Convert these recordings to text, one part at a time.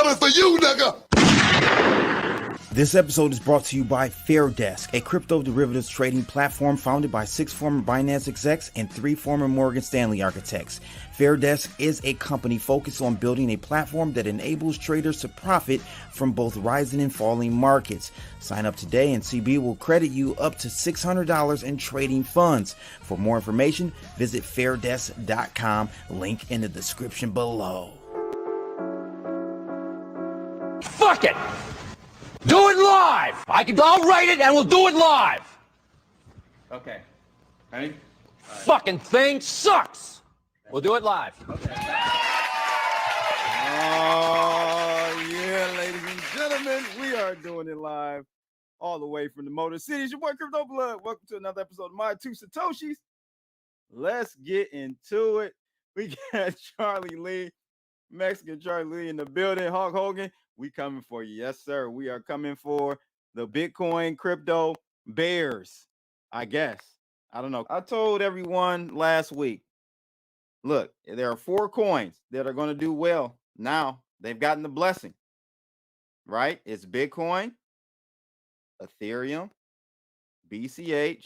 coming for you, nigga. This episode is brought to you by FairDesk, a crypto derivatives trading platform founded by 6 former Binance execs and 3 former Morgan Stanley architects. FairDesk is a company focused on building a platform that enables traders to profit from both rising and falling markets. Sign up today and CB will credit you up to $600 in trading funds. For more information, visit fairdesk.com, link in the description below. Fuck it! Do it live! I'll write it and we'll do it live! Okay. Ready? Fucking thing sucks! We'll do it live. Okay. Oh, yeah, ladies and gentlemen, we are doing it live all the way from the Motor City. It's your boy, Crypto Blood. Welcome to another episode of My Two Satoshis. Let's get into it. We got Charlie Lee, Mexican Charlie Lee in the building. Hulk Hogan, we coming for you. Yes, sir. We are coming for the Bitcoin crypto bears, I guess. I don't know. I told everyone last week, look, there are 4 coins that are going to do well. Now they've gotten the blessing, right? It's Bitcoin, Ethereum, BCH,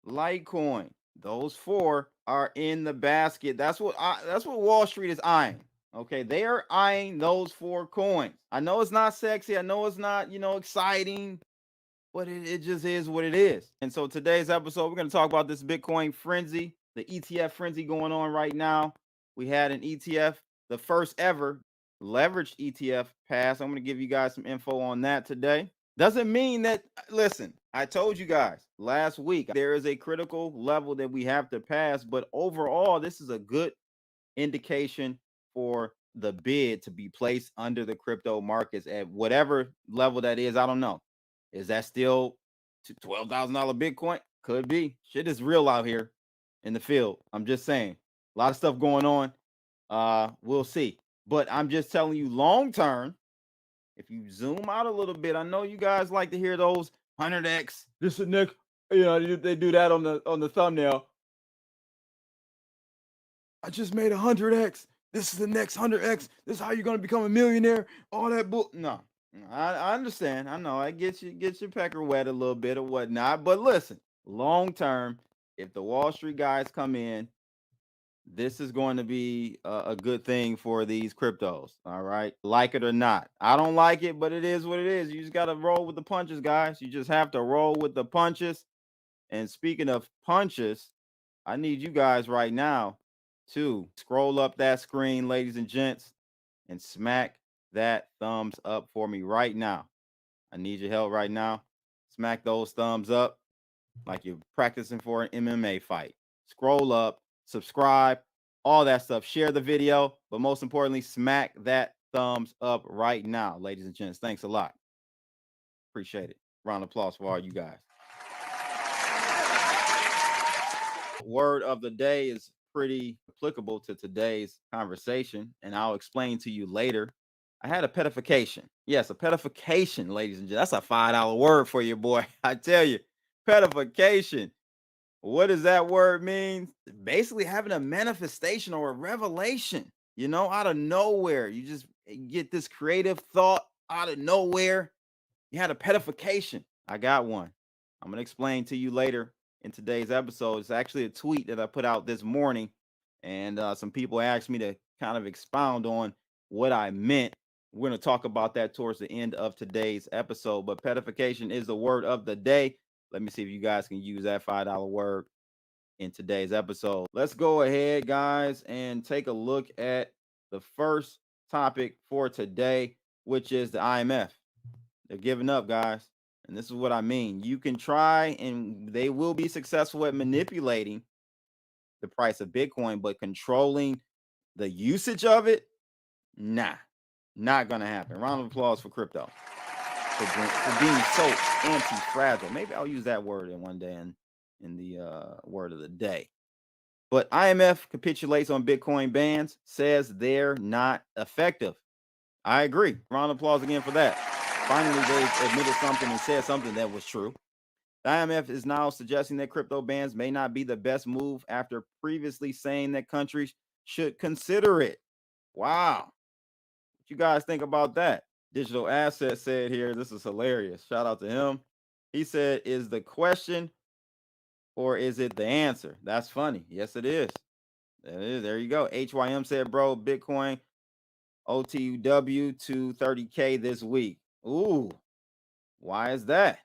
Litecoin. Those 4 are in the basket. That's what Wall Street is eyeing. Okay, they are eyeing those 4 coins. I know it's not sexy. I know it's not, exciting, but it just is what it is. And so today's episode, we're going to talk about this Bitcoin frenzy, the ETF frenzy going on right now. We had an ETF, the first ever leveraged ETF pass. I'm going to give you guys some info on that today. Doesn't mean that, listen, I told you guys last week, there is a critical level that we have to pass, but overall, this is a good indication for the bid to be placed under the crypto markets at whatever level that is. I don't know. Is that still $12,000 Bitcoin? Could be. Shit is real out here in the field. I'm just saying. A lot of stuff going on. We'll see. But I'm just telling you, long term, if you zoom out a little bit, I know you guys like to hear those 100x. This is Nick. They do that on the thumbnail. I just made 100x. This is the next 100x. This is how you're gonna become a millionaire. All that book. No, I understand. I know. I get your pecker wet a little bit or whatnot. But listen, long term, if the Wall Street guys come in, this is going to be a good thing for these cryptos. All right, like it or not. I don't like it, but it is what it is. You just gotta roll with the punches, guys. You just have to roll with the punches. And speaking of punches, I need you guys right now to scroll up that screen, ladies and gents, and smack that thumbs up for me right now. I need your help right now. Smack those thumbs up like you're practicing for an MMA fight. Scroll up, subscribe, all that stuff. Share the video, but most importantly, smack that thumbs up right now, ladies and gents. Thanks a lot. Appreciate it. Round of applause for all you guys. Word of the day is pretty applicable to today's conversation, and I'll explain to you later. I had a petification. Yes, a petification, ladies and gentlemen. That's a $5 word for you, boy. I tell you, petification. What does that word mean? Basically having a manifestation or a revelation, out of nowhere. You just get this creative thought out of nowhere. You had a petification. I got one. I'm going to explain to you later in today's episode. It's actually a tweet that I put out this morning, and some people asked me to kind of expound on what I meant. We're going to talk about that towards the end of today's episode, but petification is the word of the day. Let me see if you guys can use that $5 word in today's episode. Let's go ahead, guys, and take a look at the first topic for today, which is the IMF. They're giving up, guys. And this is what I mean. You can try and they will be successful at manipulating the price of Bitcoin, but controlling the usage of it, nah, not going to happen. Round of applause for crypto for being so anti-fragile. Maybe I'll use that word in one day in the word of the day. But IMF capitulates on Bitcoin bans, says they're not effective. I agree. Round of applause again for that. Finally, they admitted something and said something that was true. The IMF is now suggesting that crypto bans may not be the best move after previously saying that countries should consider it. Wow. What you guys think about that? Digital Asset said here, this is hilarious. Shout out to him. He said, is the question or is it the answer? That's funny. Yes, it is. There it is. There you go. HYM said, bro, Bitcoin OTUW to 30K this week. Ooh, why is that?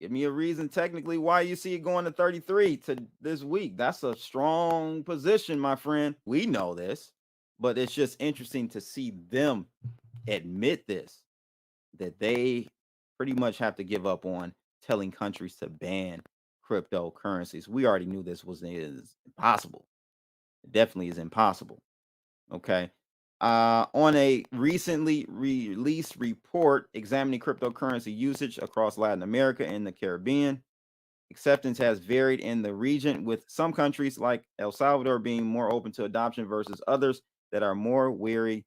Give me a reason technically why you see it going to 33 to this week. That's a strong position, my friend. We know this, but it's just interesting to see them admit this, that they pretty much have to give up on telling countries to ban cryptocurrencies. We already knew this is impossible. It definitely is impossible. Okay. On a recently released report examining cryptocurrency usage across Latin America and the Caribbean, acceptance has varied in the region, with some countries like El Salvador being more open to adoption versus others that are more wary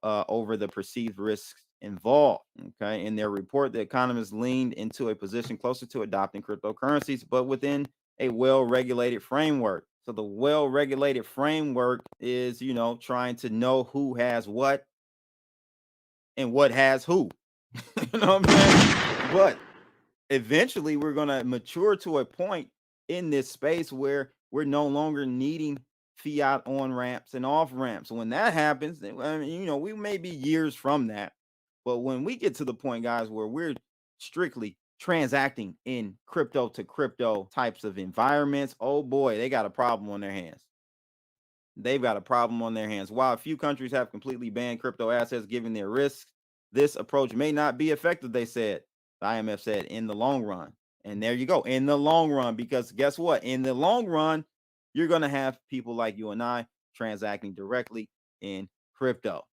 over the perceived risks involved. Okay. In their report, the economists leaned into a position closer to adopting cryptocurrencies, but within a well-regulated framework. So the well-regulated framework is, trying to know who has what and what has who. You know what I'm saying? But eventually we're going to mature to a point in this space where we're no longer needing fiat on ramps and off ramps. When that happens, I mean, we may be years from that. But when we get to the point, guys, where we're strictly transacting in crypto to crypto types of environments, oh boy, they got a problem on their hands. They've got a problem on their hands. While a few countries have completely banned crypto assets given their risks, this approach may not be effective, they said. The IMF said in the long run. And there you go, in the long run, because guess what? In the long run, you're going to have people like you and I transacting directly in crypto.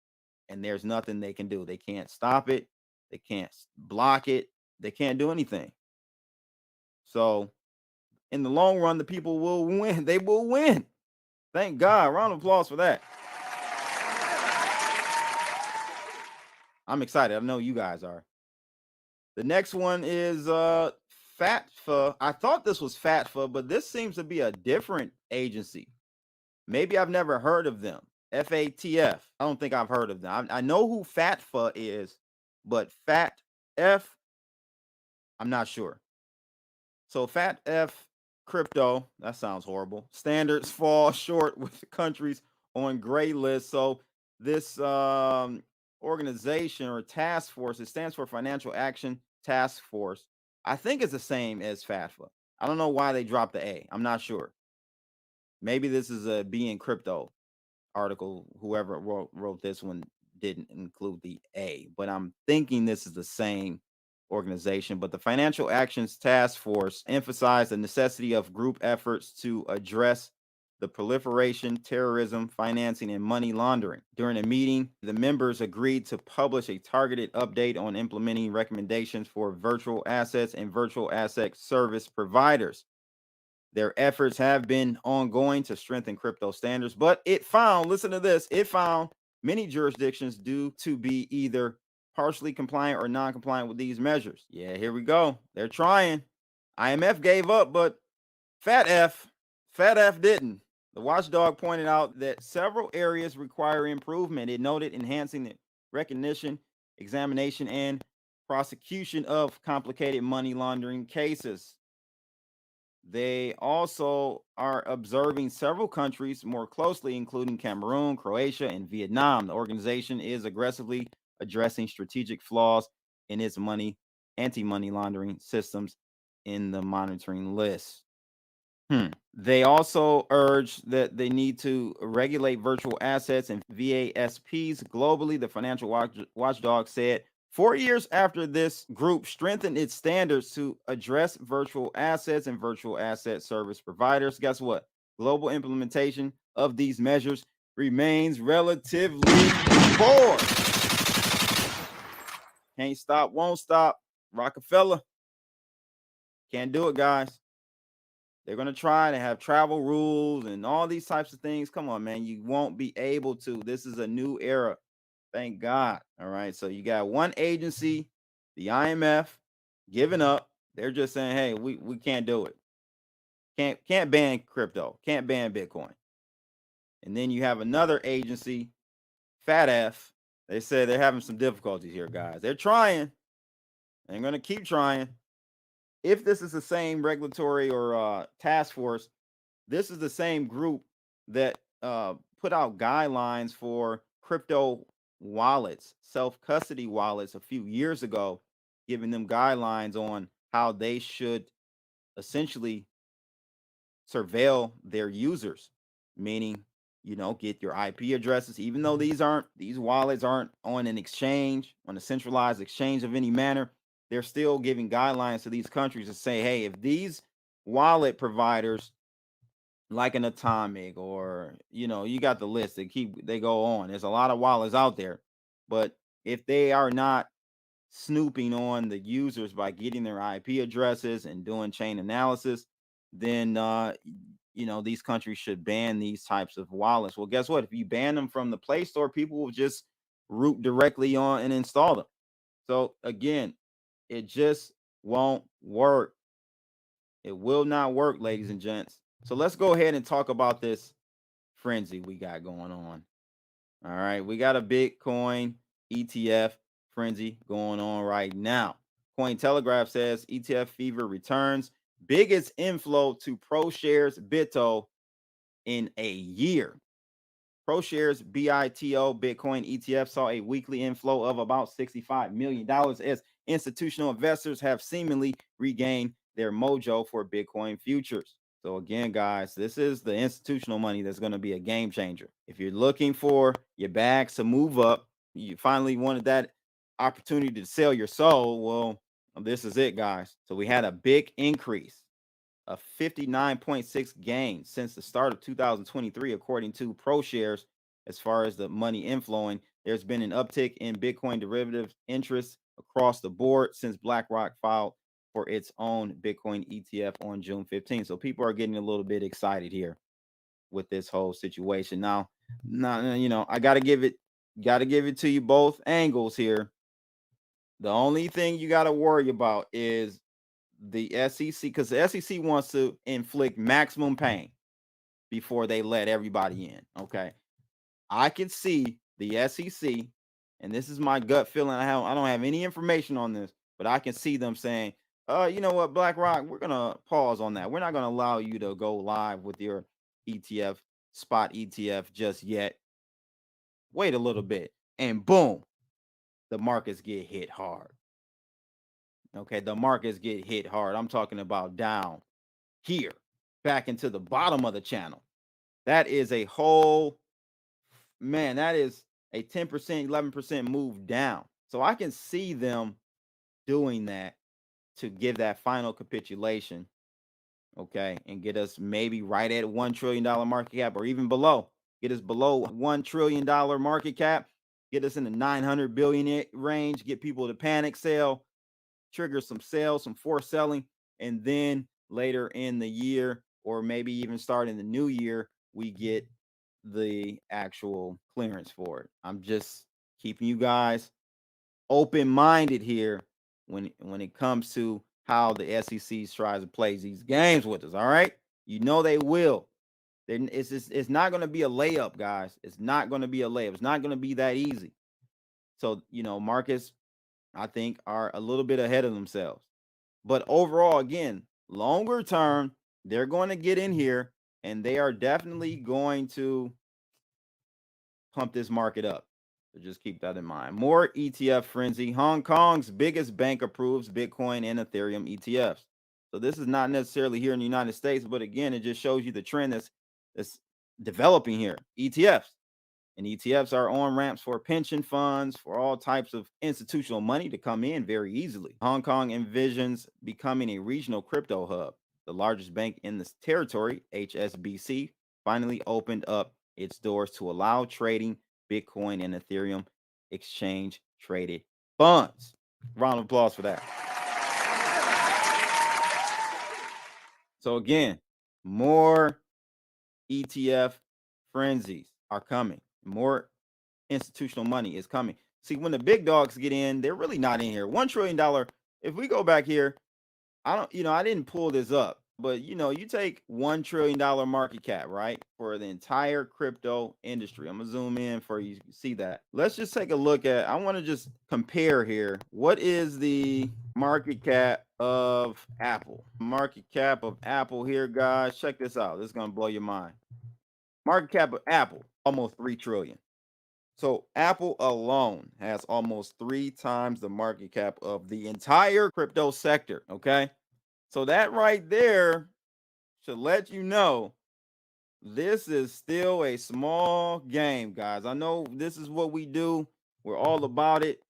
And there's nothing they can do. They can't stop it. They can't block it. They can't do anything. So in the long run, the people will win. They will win. Thank God. Round of applause for that. I'm excited. I know you guys are. The next one is FATFA. I thought this was FATFA, but this seems to be a different agency. Maybe I've never heard of them. FATF. I don't think I've heard of them. I know who FATFA is, but FATF, I'm not sure. So FATF crypto, that sounds horrible. Standards fall short with countries on gray list. So this organization or task force, it stands for Financial Action Task Force. I think it's the same as FATFA. I don't know why they dropped the A. I'm not sure. Maybe this is a B in crypto article. Whoever wrote this one didn't include the A, but I'm thinking this is the same organization. But the Financial Actions Task Force emphasized the necessity of group efforts to address the proliferation, terrorism, financing, and money laundering. During a meeting, the members agreed to publish a targeted update on implementing recommendations for virtual assets and virtual asset service providers. Their efforts have been ongoing to strengthen crypto standards, but it found, listen to this, it found many jurisdictions due to be either partially compliant or non-compliant with these measures. Yeah, here we go. They're trying. IMF gave up, but FATF didn't. The watchdog pointed out that several areas require improvement. It noted enhancing the recognition, examination, and prosecution of complicated money laundering cases. They also are observing several countries more closely, including Cameroon, Croatia, and Vietnam. The organization is aggressively addressing strategic flaws in its anti-money laundering systems in the monitoring list. They also urge that they need to regulate virtual assets and VASPs globally. The Financial Watchdog said 4 years after this group strengthened its standards to address virtual assets and virtual asset service providers, guess what? Global implementation of these measures remains relatively poor. Can't stop, won't stop. Rockefeller. Can't do it, guys. They're going to try to have travel rules and all these types of things. Come on, man. You won't be able to. This is a new era. Thank God. All right. So you got one agency, the IMF, giving up. They're just saying, hey, we can't do it. Can't ban crypto. Can't ban Bitcoin. And then you have another agency, FATF, They said they're having some difficulties here, guys. They're trying. They're going to keep trying. If this is the same regulatory or task force, this is the same group that put out guidelines for crypto wallets, self-custody wallets a few years ago, giving them guidelines on how they should essentially surveil their users, meaning, get your IP addresses, even though these wallets aren't on an exchange, on a centralized exchange of any manner. They're still giving guidelines to these countries to say, hey, if these wallet providers like an Atomic, or you got the list, they go on. There's a lot of wallets out there, but if they are not snooping on the users by getting their IP addresses and doing chain analysis, then these countries should ban these types of wallets. Well, guess what? If you ban them from the Play Store, people will just root directly on and install them. So again, it just won't work. It will not work, ladies and gents. So let's go ahead and talk about this frenzy we got going on. All right, we got a Bitcoin ETF frenzy going on right now. Cointelegraph says ETF fever returns, biggest inflow to ProShares BITO in a year. ProShares BITO Bitcoin ETF saw a weekly inflow of about $65 million as institutional investors have seemingly regained their mojo for Bitcoin futures. So again, guys, this is the institutional money that's going to be a game changer. If you're looking for your bags to move up, you finally wanted that opportunity to sell your soul, well, this is it, guys. So we had a big increase, a 59.6 gain since the start of 2023, according to ProShares. As far as the money inflowing, there's been an uptick in Bitcoin derivative interest across the board since BlackRock filed for its own Bitcoin ETF on June 15th. So people are getting a little bit excited here with this whole situation. Now, I got to give it to you both angles here. The only thing you got to worry about is the SEC, because the SEC wants to inflict maximum pain before they let everybody in. Okay. I can see the SEC, and this is my gut feeling. I don't have any information on this, but I can see them saying, you know what, BlackRock, we're going to pause on that. We're not going to allow you to go live with your ETF, spot ETF just yet. Wait a little bit. And boom, the markets get hit hard. Okay, the markets get hit hard. I'm talking about down here, back into the bottom of the channel. That is a whole, man, that is a 10%, 11% move down. So I can see them doing that to give that final capitulation, okay, and get us maybe right at $1 trillion market cap, or even below. Get us below $1 trillion market cap, get us in the 900 billion range, get people to panic sell, trigger some sales, some forced selling, and then later in the year, or maybe even start in the new year, we get the actual clearance for it. I'm just keeping you guys open-minded here when it comes to how the SEC tries to play these games with us. All right, they will. It's not going to be a layup, guys. It's not going to be a layup. It's not going to be that easy. So markets, I think, are a little bit ahead of themselves. But overall, again, longer term, they're going to get in here and they are definitely going to pump this market up. So just keep that in mind. More ETF frenzy. Hong Kong's biggest bank approves Bitcoin and Ethereum ETFs. So this is not necessarily here in the United States, but again, it just shows you the trend that's developing here. ETFs. And ETFs are on ramps for pension funds, for all types of institutional money to come in very easily. Hong Kong envisions becoming a regional crypto hub. The largest bank in this territory, HSBC, finally opened up its doors to allow trading Bitcoin and Ethereum exchange traded funds. Round of applause for that. So again, more ETF frenzies are coming. More institutional money is coming. See, when the big dogs get in, they're really not in here. $1 trillion. If we go back here, I didn't pull this up, But you take $1 trillion market cap, right, for the entire crypto industry. I'm gonna zoom in for you to see that. Let's just take a look at. I want to just compare here. What is the market cap of Apple? Market cap of Apple here, guys. Check this out. This is gonna blow your mind. Market cap of Apple almost 3 trillion. So Apple alone has almost 3 times the market cap of the entire crypto sector. Okay. So that right there should let you know this is still a small game, guys. I know this is what we do. We're all about it.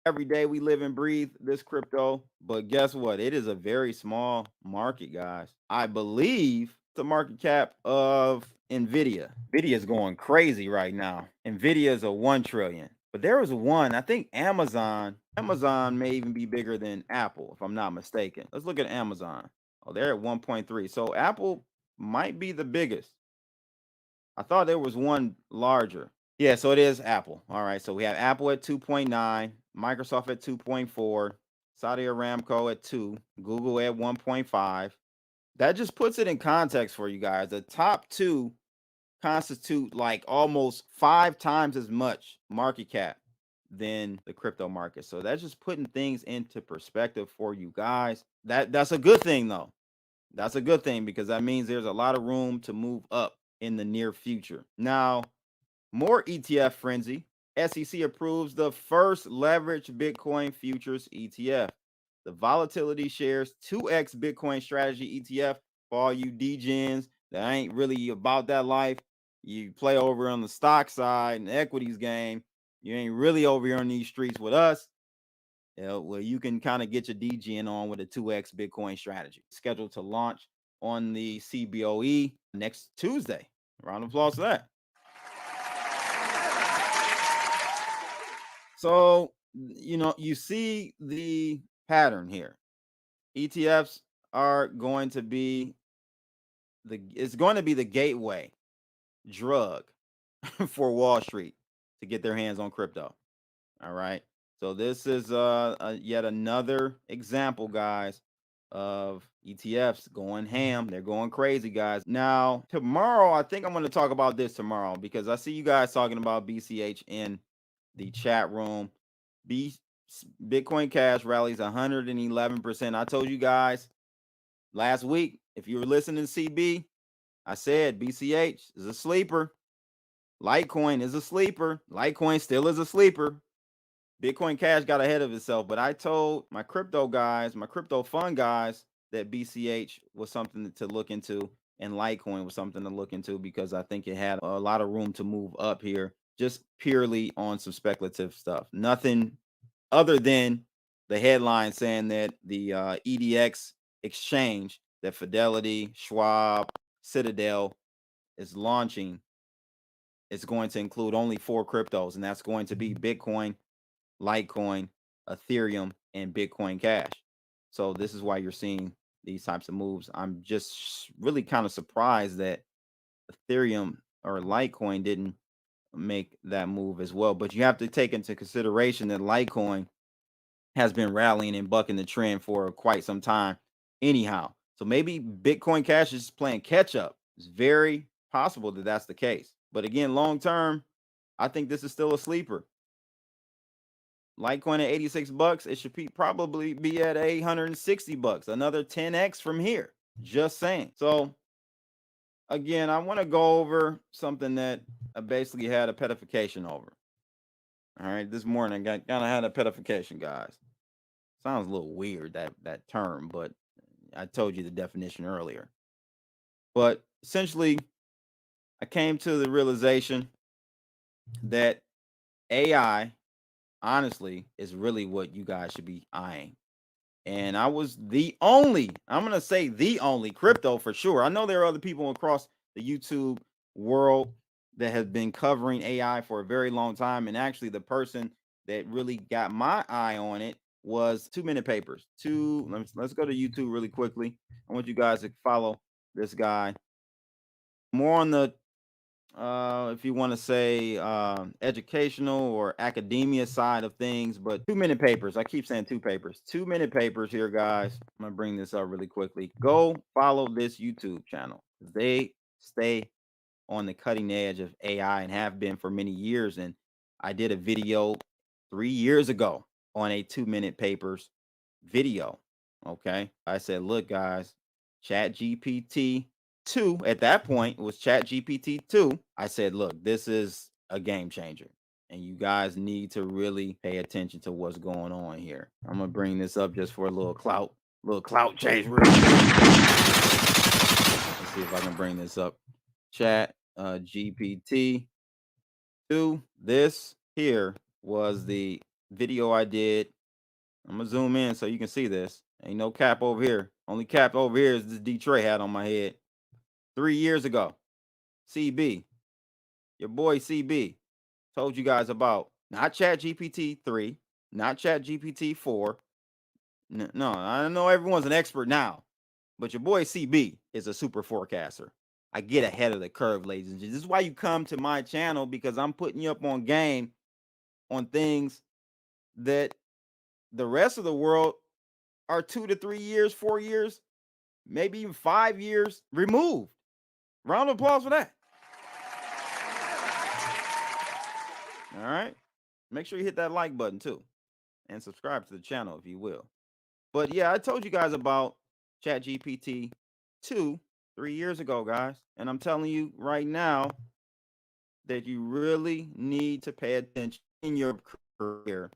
Every day we live and breathe this crypto. But guess what? It is a very small market, guys. I believe the market cap of Nvidia. Nvidia is going crazy right now. Nvidia is a 1 trillion. But there was one, I think Amazon may even be bigger than Apple, if I'm not mistaken. Let's look at Amazon. Oh, they're at 1.3. So Apple might be the biggest. I thought there was one larger. Yeah, so it is Apple. All right. So we have Apple at 2.9, Microsoft at 2.4, Saudi Aramco at 2, Google at 1.5. That just puts it in context for you guys. The top two constitute like almost 5 times as much market cap than the crypto market. So that's just putting things into perspective for you guys. That's a good thing though. That's a good thing because that means there's a lot of room to move up in the near future. Now, more ETF frenzy. SEC approves the first leveraged Bitcoin futures ETF. The volatility shares 2x Bitcoin strategy ETF for all you degens that ain't really about that life. You play over on the stock side and equities game. You ain't really over here on these streets with us. Well, you can kind of get your DGN on with a 2x Bitcoin strategy. Scheduled to launch on the CBOE next Tuesday. Round of applause for that. So, you see the pattern here. ETFs are going to be it's going to be the gateway drug for Wall Street to get their hands on crypto. All right. So this is yet another example, guys, of ETFs going ham. They're going crazy, guys. Now, tomorrow, I think I'm going to talk about this tomorrow because I see you guys talking about BCH in the chat room. Bitcoin Cash rallies 111%. I told you guys last week, if you were listening to CB, I said BCH is a sleeper. Litecoin is a sleeper. Litecoin still is a sleeper. Bitcoin Cash got ahead of itself, but I told my crypto guys, my crypto fund guys, that BCH was something to look into and Litecoin was something to look into because I think it had a lot of room to move up here just purely on some speculative stuff. Nothing other than the headline saying that the EDX exchange that Fidelity, Schwab, Citadel is launching is going to include only 4 cryptos, and that's going to be Bitcoin, Litecoin, Ethereum, and Bitcoin Cash. So this is why you're seeing these types of moves. I'm just really kind of surprised that Ethereum or Litecoin didn't make that move as well. But you have to take into consideration that Litecoin has been rallying and bucking the trend for quite some time anyhow. So maybe Bitcoin Cash is playing catch up. It's very possible that that's the case. But again, long term, I think this is still a sleeper. Litecoin at $86, it should probably be at $860, another 10x from here. Just saying. So again, I want to go over something that I basically had a petification over. All right, this morning I kind of had a petification, guys. Sounds a little weird that term, but I told you the definition earlier. But essentially, I came to the realization that AI, honestly, is really what you guys should be eyeing. And I was I'm going to say the only crypto for sure. I know there are other people across the YouTube world that have been covering AI for a very long time. And actually, the person that really got my eye on it was 2 Minute Papers. Let's go to YouTube really quickly. I want you guys to follow this guy. More on the if you want to say educational or academia side of things, but 2 minute papers. I keep saying 2 papers. 2 minute papers here, guys. I'm gonna bring this up really quickly. Go follow this YouTube channel. They stay on the cutting edge of AI and have been for many years. And I did a video 3 years ago on a 2 minute papers video. Okay. I said, look, guys, Chat GPT 2 at that point was Chat GPT 2. I said, look, this is a game changer. And you guys need to really pay attention to what's going on here. I'm gonna bring this up just for a little clout chase. Real quick. Let's see if I can bring this up. Chat GPT 2. This here was the video I did. I'm gonna zoom in so you can see this. Ain't no cap over here. Only cap over here is this Detroit hat on my head. 3 years ago. CB, your boy CB, told you guys about not Chat GPT 3, not Chat GPT 4. No, I know everyone's an expert now, but your boy CB is a super forecaster. I get ahead of the curve, ladies and gentlemen. This is why you come to my channel, because I'm putting you up on game on things that the rest of the world are 2 to 3 years, 4 years, maybe even 5 years removed. Round of applause for that. All right. Make sure you hit that like button too and subscribe to the channel if you will. But yeah, I told you guys about ChatGPT 2 3 years ago, guys. And I'm telling you right now that you really need to pay attention in your career.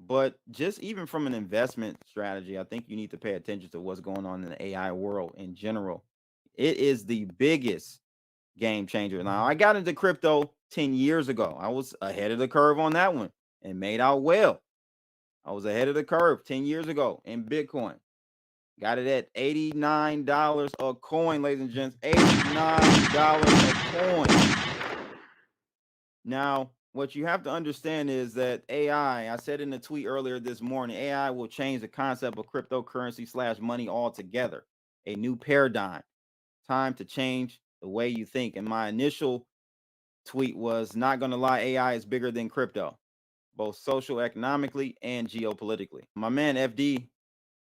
But just even from an investment strategy, I think you need to pay attention to what's going on in the AI world in general. It is the biggest game changer. Now, I got into crypto 10 years ago. I was ahead of the curve on that one and made out well. I was ahead of the curve 10 years ago in Bitcoin. Got it at $89 a coin, ladies and gents. $89 a coin. Now, what you have to understand is that AI, I said in a tweet earlier this morning, AI will change the concept of cryptocurrency / money altogether. A new paradigm. Time to change the way you think. And my initial tweet was, not going to lie, AI is bigger than crypto, both social, economically, and geopolitically. My man FD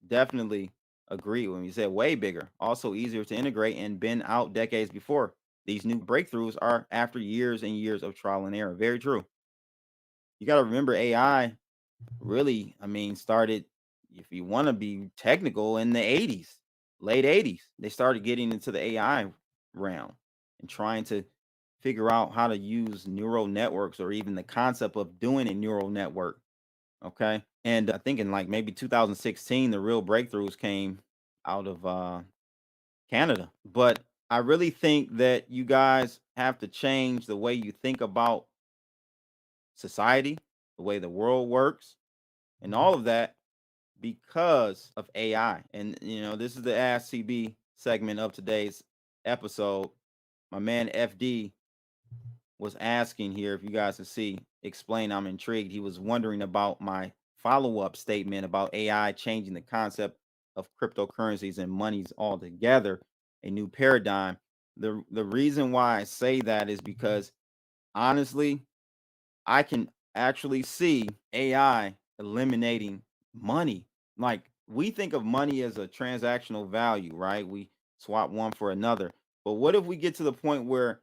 definitely agreed when he said way bigger, also easier to integrate, and been out decades before. These new breakthroughs are after years and years of trial and error. Very true. You got to remember, AI really, started, if you want to be technical, in the 80s, late 80s. They started getting into the AI realm and trying to figure out how to use neural networks, or even the concept of doing a neural network. Okay. And I think in like maybe 2016, the real breakthroughs came out of Canada. But I really think that you guys have to change the way you think about society, the way the world works, and all of that because of AI. And, this is the Ask CB segment of today's episode. My man FD was asking here, if you guys can see, explain, I'm intrigued. He was wondering about my follow-up statement about AI changing the concept of cryptocurrencies and monies altogether, a new paradigm. The reason why I say that is because, honestly, I can actually see AI eliminating money. Like, we think of money as a transactional value, right? We swap one for another. But what if we get to the point where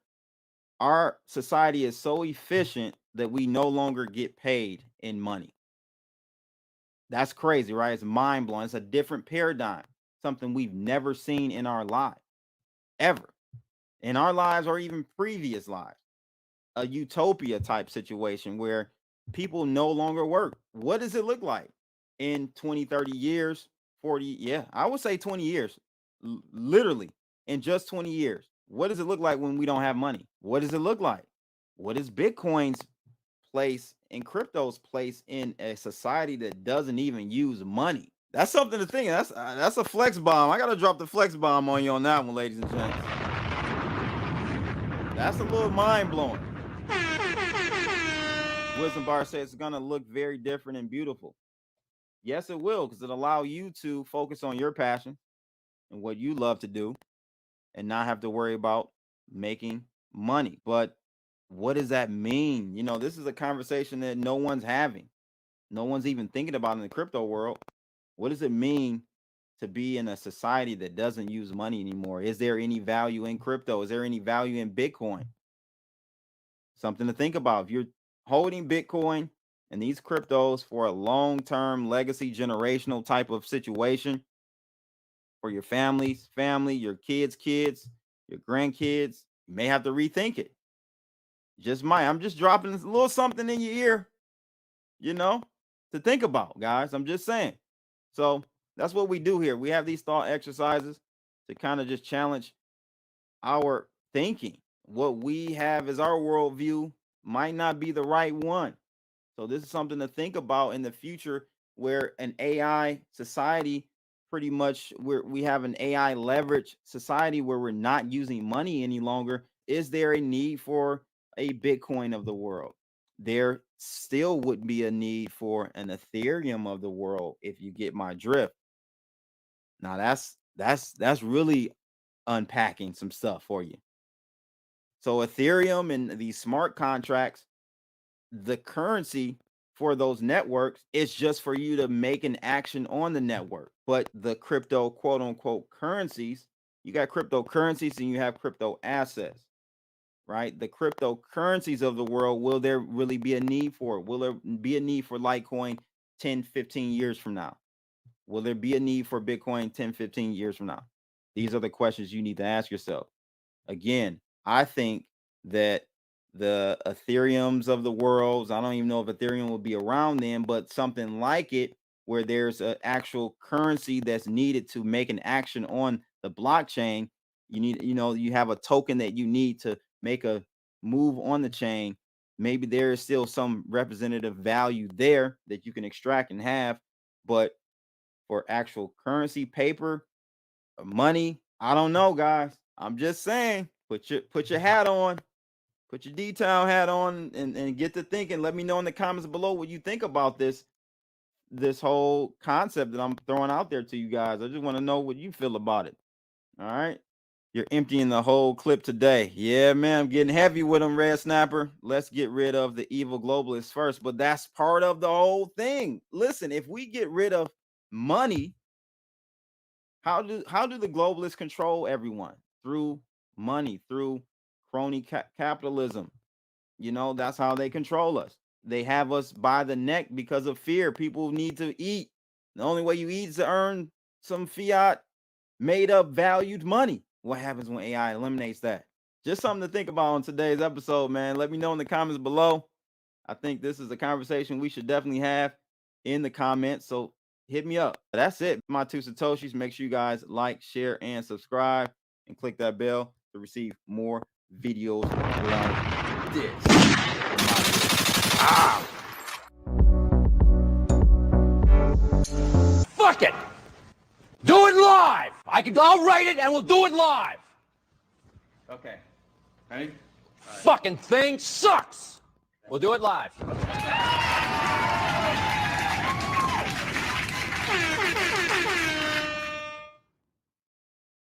our society is so efficient that we no longer get paid in money? That's crazy, right? It's mind blowing. It's a different paradigm, something we've never seen in our lives, ever, in our lives or even previous lives. A utopia type situation where people no longer work. What does it look like in 20, 30 years, 40? Yeah, I would say 20 years, literally in just 20 years. What does it look like when we don't have money? What does it look like? What is Bitcoin's place and crypto's place in a society that doesn't even use money? That's something to think. That's a flex bomb. I gotta drop the flex bomb on you on that one, ladies and gents. That's a little mind blowing. Wisdom Bar says it's gonna look very different and beautiful. Yes, it will, because it'll allow you to focus on your passion and what you love to do, and not have to worry about making money. But what does that mean? You know, this is a conversation that no one's having. No one's even thinking about in the crypto world. What does it mean to be in a society that doesn't use money anymore? Is there any value in crypto? Is there any value in Bitcoin? Something to think about. If you're holding Bitcoin and these cryptos for a long-term legacy generational type of situation for your family, your kids, your grandkids, you may have to rethink it. Just might. I'm just dropping a little something in your ear, you know, to think about, guys. I'm just saying. So that's what we do here. We have these thought exercises to kind of just challenge our thinking. What we have as our worldview might not be the right one. So this is something to think about in the future, where an AI society, pretty much we have an AI leverage society where we're not using money any longer. Is there a need for a Bitcoin of the world? There still would be a need for an Ethereum of the world, if you get my drift. Now that's really unpacking some stuff for you. So Ethereum and these smart contracts, the currency for those networks is just for you to make an action on the network. But the crypto quote unquote currencies, you got cryptocurrencies and you have crypto assets, right? The cryptocurrencies of the world, will there really be a need for it? Will there be a need for Litecoin 10, 15 years from now? Will there be a need for Bitcoin 10, 15 years from now? These are the questions you need to ask yourself. Again, I think that the Ethereums of the world, I don't even know if Ethereum will be around then, but something like it, where there's an actual currency that's needed to make an action on the blockchain. You need, you have a token that you need to make a move on the chain. Maybe there is still some representative value there that you can extract and have, but for actual currency, paper, money, I don't know, guys. I'm just saying, put your hat on, put your detail hat on, and get to thinking. Let me know in the comments below what you think about this whole concept that I'm throwing out there to you guys. I just want to know what you feel about it. All right. You're emptying the whole clip today. Yeah, man, I'm getting heavy with them, Red Snapper. Let's get rid of the evil globalists first, but that's part of the whole thing. Listen, if we get rid of money, how do the globalists control everyone? Through money, through crony capitalism. That's how they control us. They have us by the neck because of fear. People need to eat. The only way you eat is to earn some fiat made up valued money. What happens when AI eliminates that? Just something to think about on today's episode, man. Let me know in the comments below. I think this is a conversation we should definitely have in the comments. So hit me up. That's it, my two Satoshis. Make sure you guys like, share, and subscribe, and click that bell to receive more videos like this. Fuck it! Do it live! I'll write it and we'll do it live! Okay. Ready? Fucking thing sucks! We'll do it live.